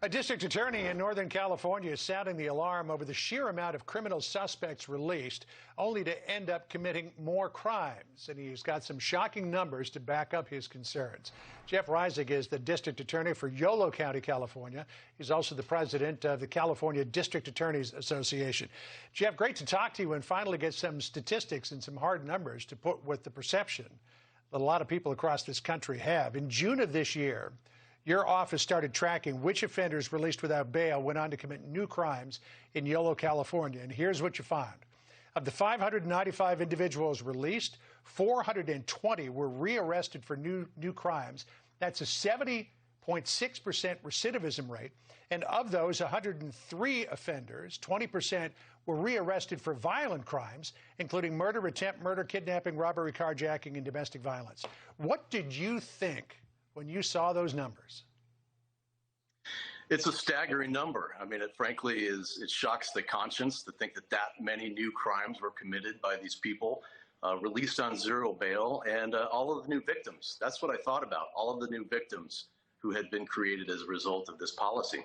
A district attorney in Northern California is sounding the alarm over the sheer amount of criminal suspects released, only to end up committing more crimes. And he's got some shocking numbers to back up his concerns. Jeff Reisig is the district attorney for Yolo County, California. He's also the president of the California District Attorneys Association. Jeff, great to talk to you and finally get some statistics and some hard numbers to put with the perception that a lot of people across this country have. In June of this year, your office started tracking which offenders released without bail went on to commit new crimes in Yolo, California. And here's what you found. Of the 595 individuals released, 420 were rearrested for new crimes. That's a 70.6% recidivism rate. And of those 103 offenders, 20% were rearrested for violent crimes, including murder, attempt murder, kidnapping, robbery, carjacking, and domestic violence. What did you think when you saw those numbers? It's a staggering number. I mean, it frankly it shocks the conscience to think that many new crimes were committed by these people, released on zero bail, and all of the new victims. That's what I thought about, all of the new victims who had been created as a result of this policy.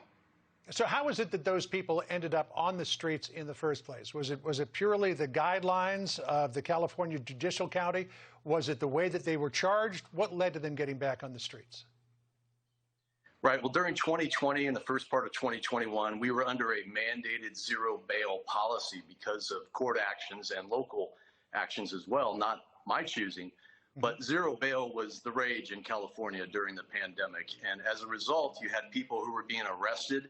So how is it that those people ended up on the streets in the first place? Was it purely the guidelines of the California Judicial County? Was it the way that they were charged? What led to them getting back on the streets? Right. Well, during 2020 and the first part of 2021, we were under a mandated zero bail policy because of court actions and local actions as well, not my choosing. But zero bail was the rage in California during the pandemic. And as a result, you had people who were being arrested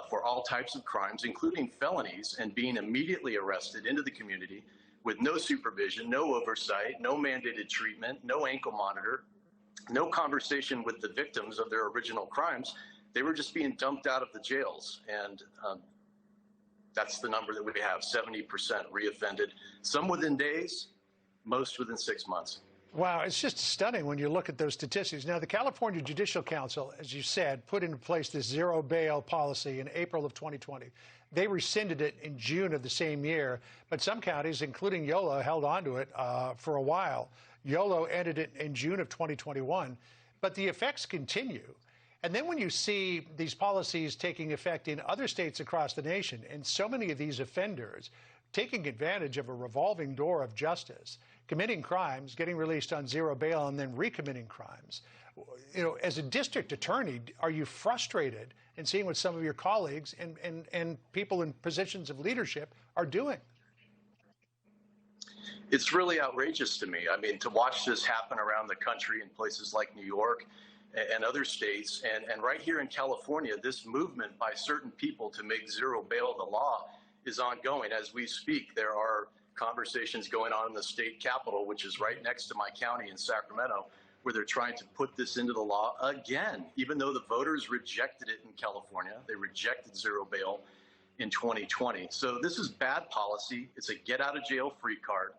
for all types of crimes, including felonies, and being immediately arrested into the community with no supervision, no oversight, no mandated treatment, no ankle monitor, no conversation with the victims of their original crimes. They were just being dumped out of the jails. And that's the number that we have, 70% reoffended, some within days, most within 6 months. Wow, it's just stunning when you look at those statistics. Now, the California Judicial Council, as you said, put into place this zero bail policy in April of 2020. They rescinded it in June of the same year, but some counties, including Yolo, held on to it for a while. Yolo ended it in June of 2021, but the effects continue. And then when you see these policies taking effect in other states across the nation, and so many of these offenders taking advantage of a revolving door of justice, committing crimes, getting released on zero bail, and then recommitting crimes. You know, as a district attorney, are you frustrated in seeing what some of your colleagues and people in positions of leadership are doing? It's really outrageous to me. I mean, to watch this happen around the country in places like New York and other states, and right here in California, this movement by certain people to make zero bail the law is ongoing. As we speak, there are conversations going on in the state capitol, which is right next to my county in Sacramento, where they're trying to put this into the law again, even though the voters rejected it in California. They rejected zero bail in 2020. So this is bad policy. It's a get out of jail free card.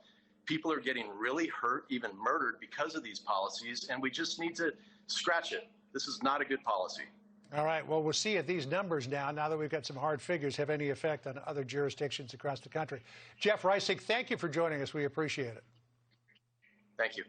People are getting really hurt, even murdered because of these policies, and we just need to scratch it. This is not a good policy. All right. Well, we'll see if these numbers now that we've got some hard figures, have any effect on other jurisdictions across the country. Jeff Reisig, thank you for joining us. We appreciate it. Thank you.